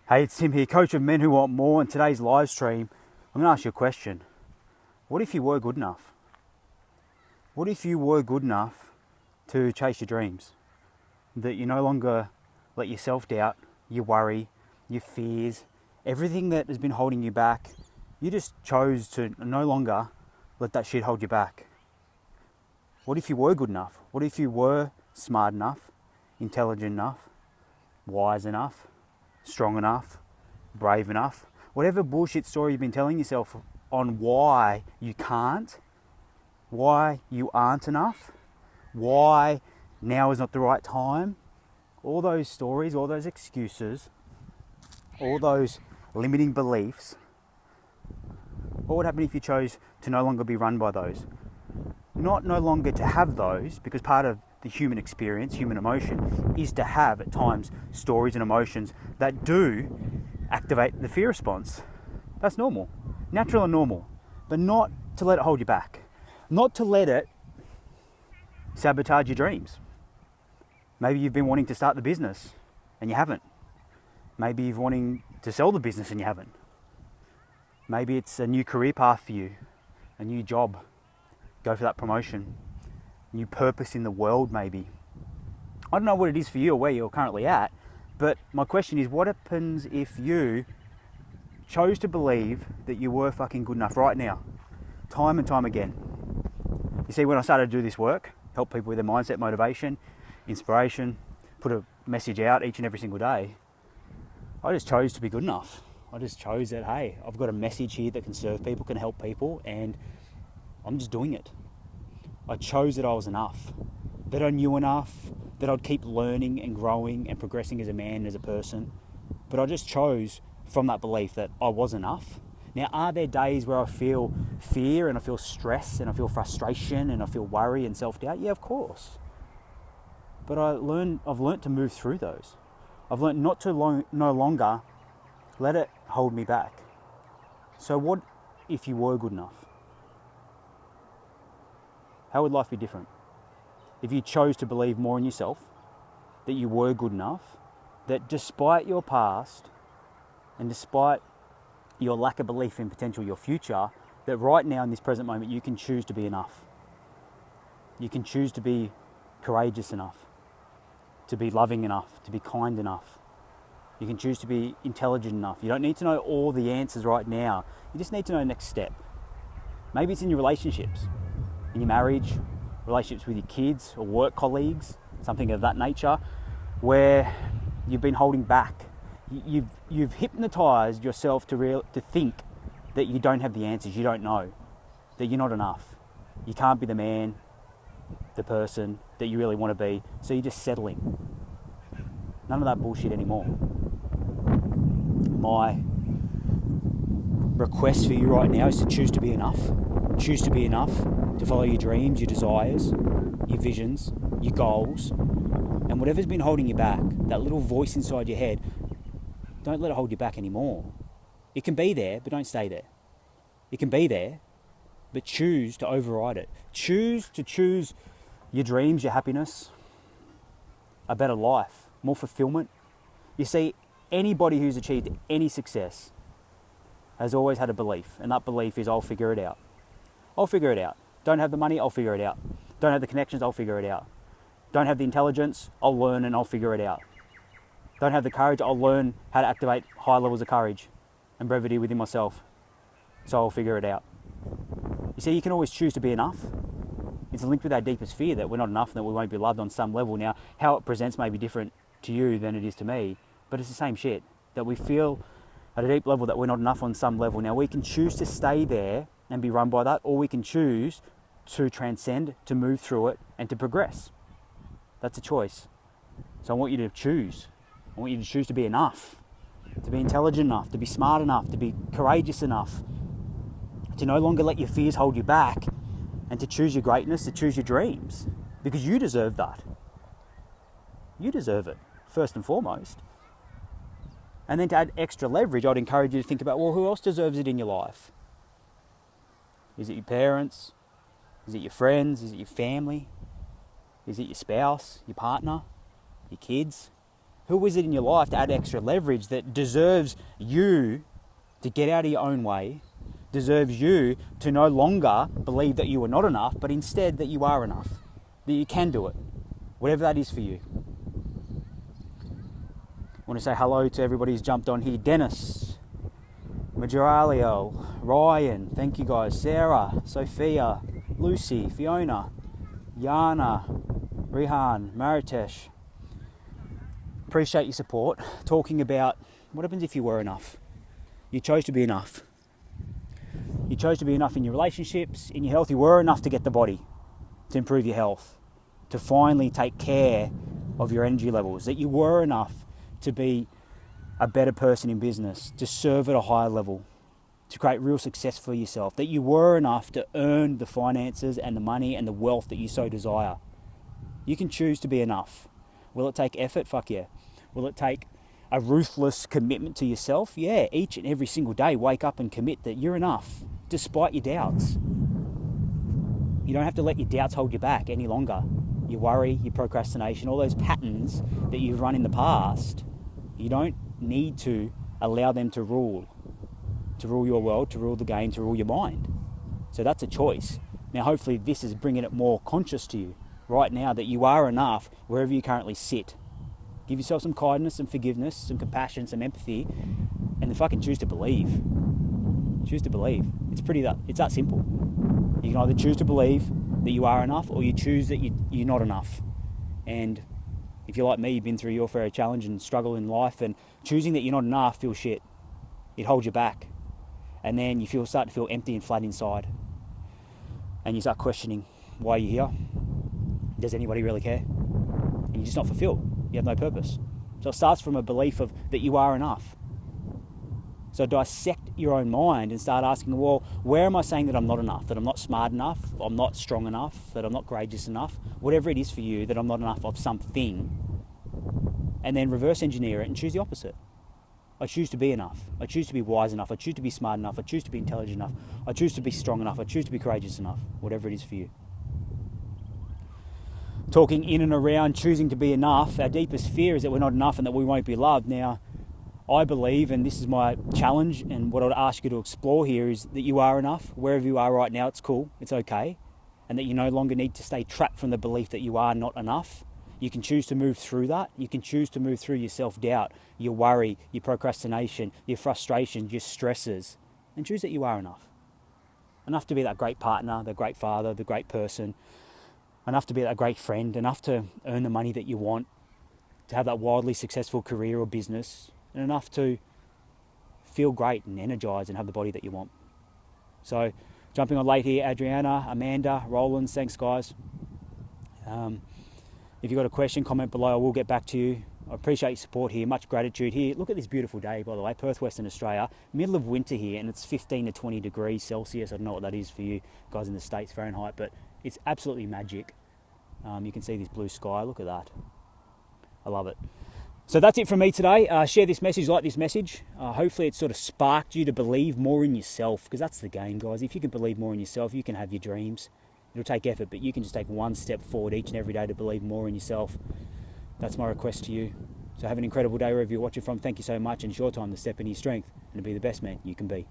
Hey, it's Tim here, coach of men who want more. In today's live stream, I'm going to ask you a question. What if you were good enough? What if you were good enough to chase your dreams? That you no longer let your self-doubt, your worry, your fears, everything that has been holding you back, you just chose to no longer let that shit hold you back. What if you were good enough? What if you were smart enough, intelligent enough, wise enough, strong enough, brave enough, whatever bullshit story you've been telling yourself on why you can't, why you aren't enough, why now is not the right time, all those stories, all those excuses, all those limiting beliefs, what would happen if you chose to no longer be run by those? Not no longer to have those, because part of the human experience, human emotion, is to have at times stories and emotions that do activate the fear response. That's normal, natural and normal, but not to let it hold you back, not to let it sabotage your dreams. Maybe you've been wanting to start the business and you haven't. Maybe you've wanting to sell the business and you haven't. Maybe it's a new career path for you, a new job, go for that promotion, new purpose in the world maybe. I don't know what it is for you or where you're currently at, but my question is, what happens if you chose to believe that you were fucking good enough right now, time and time again? You see, when I started to do this work, help people with their mindset, motivation, inspiration, put a message out each and every single day, I just chose to be good enough. I just chose that, hey, I've got a message here that can serve people, can help people, and I'm just doing it. I chose that I was enough, that I knew enough, that I'd keep learning and growing and progressing as a man, as a person. But I just chose from that belief that I was enough. Now, are there days where I feel fear and I feel stress and I feel frustration and I feel worry and self-doubt? Yeah, of course. But I've learned to move through those. I've learned not to no longer let it hold me back. So what if you were good enough? How would life be different? If you chose to believe more in yourself, that you were good enough, that despite your past and despite your lack of belief in potential, your future, that right now in this present moment you can choose to be enough. You can choose to be courageous enough, to be loving enough, to be kind enough. You can choose to be intelligent enough. You don't need to know all the answers right now. You just need to know the next step. Maybe it's in your relationships, in your marriage, relationships with your kids or work colleagues, something of that nature, where you've been holding back. You've hypnotized yourself to think that you don't have the answers, you don't know, that you're not enough. You can't be the man, the person that you really want to be, so you're just settling. None of that bullshit anymore. My request for you right now is to choose to be enough. Choose to be enough to follow your dreams, your desires, your visions, your goals, and whatever's been holding you back, that little voice inside your head, don't let it hold you back anymore. It can be there, but don't stay there. It can be there, but choose to override it. Choose your dreams, your happiness, a better life, more fulfillment. You see, anybody who's achieved any success has always had a belief, and that belief is, I'll figure it out. I'll figure it out. Don't have the money, I'll figure it out. Don't have the connections, I'll figure it out. Don't have the intelligence, I'll learn and I'll figure it out. Don't have the courage, I'll learn how to activate high levels of courage and brevity within myself. So I'll figure it out. You see, you can always choose to be enough. It's linked with our deepest fear that we're not enough and that we won't be loved on some level. Now, how it presents may be different to you than it is to me, but it's the same shit, that we feel at a deep level that we're not enough on some level. Now, we can choose to stay there and be run by that, or we can choose to transcend, to move through it, and to progress. That's a choice. So I want you to choose. I want you to choose to be enough, to be intelligent enough, to be smart enough, to be courageous enough, to no longer let your fears hold you back, and to choose your greatness, to choose your dreams, because you deserve that. You deserve it, first and foremost. And then to add extra leverage, I'd encourage you to think about, well, who else deserves it in your life? Is it your parents? Is it your friends? Is it your family? Is it your spouse, your partner, your kids? Who is it in your life to add extra leverage that deserves you to get out of your own way, deserves you to no longer believe that you are not enough, but instead that you are enough, that you can do it, whatever that is for you. I want to say hello to everybody who's jumped on here. Dennis, Majoralio, Ryan, thank you guys. Sarah, Sophia, Lucy, Fiona, Yana, Rihan, Maritesh. Appreciate your support. Talking about what happens if you were enough. You chose to be enough. You chose to be enough in your relationships, in your health. You were enough to get the body, to improve your health, to finally take care of your energy levels. That you were enough to be a better person in business, to serve at a higher level, to create real success for yourself. That you were enough to earn the finances and the money and the wealth that you so desire. You can choose to be enough. Will it take effort? Fuck yeah. Will it take a ruthless commitment to yourself? Yeah, each and every single day, wake up and commit that you're enough, despite your doubts. You don't have to let your doubts hold you back any longer. Your worry, your procrastination, all those patterns that you've run in the past, you don't need to allow them to rule your world, to rule the game, to rule your mind. So that's a choice. Now, hopefully this is bringing it more conscious to you right now that you are enough wherever you currently sit. Give yourself some kindness, some forgiveness, some compassion, some empathy, and then fucking choose to believe. Choose to believe. It's that simple. You can either choose to believe that you are enough, or you choose that you're not enough. And if you're like me, you've been through your fair challenge and struggle in life, and choosing that you're not enough feels shit. It holds you back. And then you start to feel empty and flat inside. And you start questioning why you're here. Does anybody really care? And you're just not fulfilled. You have no purpose. So it starts from a belief of that you are enough. So dissect your own mind and start asking, well, where am I saying that I'm not enough? That I'm not smart enough? I'm not strong enough? That I'm not courageous enough? Whatever it is for you, that I'm not enough of something. And then reverse engineer it and choose the opposite. I choose to be enough. I choose to be wise enough. I choose to be smart enough. I choose to be intelligent enough. I choose to be strong enough. I choose to be courageous enough. Whatever it is for you. Talking in and around choosing to be enough, our deepest fear is that we're not enough and that we won't be loved. Now, I believe, and this is my challenge and what I'd ask you to explore here, is that you are enough. Wherever you are right now, it's cool, it's okay. And that you no longer need to stay trapped from the belief that you are not enough. You can choose to move through that. You can choose to move through your self-doubt, your worry, your procrastination, your frustrations, your stresses, and choose that you are enough. Enough to be that great partner, the great father, the great person, enough to be that great friend, enough to earn the money that you want, to have that wildly successful career or business, and enough to feel great and energized and have the body that you want. So, jumping on late here, Adriana, Amanda, Roland, thanks guys. If you've got a question, comment below, I will get back to you. I appreciate your support here, much gratitude here. Look at this beautiful day, by the way, Perth, Western Australia, middle of winter here, and it's 15 to 20 degrees Celsius. I don't know what that is for you guys in the States, Fahrenheit, but it's absolutely magic. You can see this blue sky, look at that. I love it. So that's it from me today. Share this message, like this message. Hopefully it's sort of sparked you to believe more in yourself, because that's the game, guys. If you can believe more in yourself, you can have your dreams. It'll take effort, but you can just take one step forward each and every day to believe more in yourself. That's my request to you. So have an incredible day wherever you're watching from. Thank you so much, and it's your time to step into your strength and to be the best man you can be.